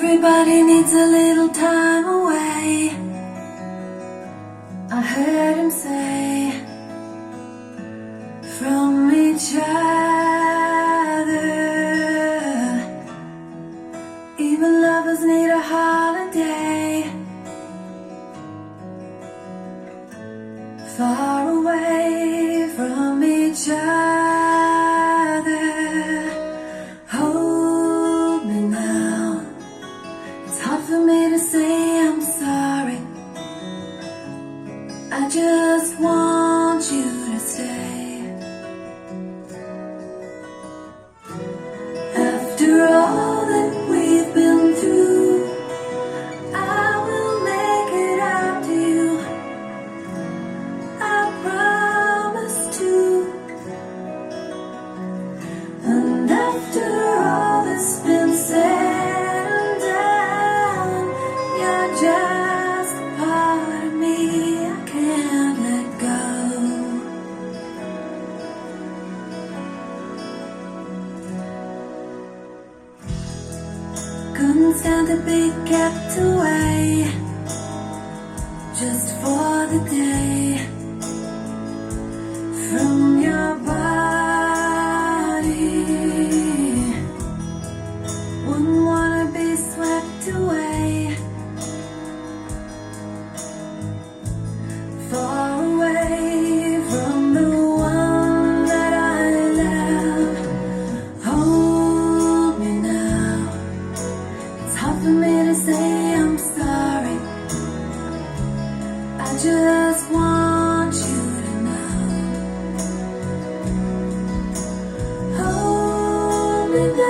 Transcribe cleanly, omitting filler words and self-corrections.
Everybody needs a little time away, I heard him say, from each other. Even lovers need a holiday, far away from each other. Hold me now, it's hard for me to say I'm sorry. I just want you to stay. After all that we've been through, I will make it out to you, I promise to. And after all that's been said and done, you're just a part of me I can't let go. Couldn't stand to be kept away just for the day from your body. Wouldn't wanna be swept away, far away from the one that I love. Hold me now, it's hard for me to say I'm sorry. I just want you to know. Hold me now.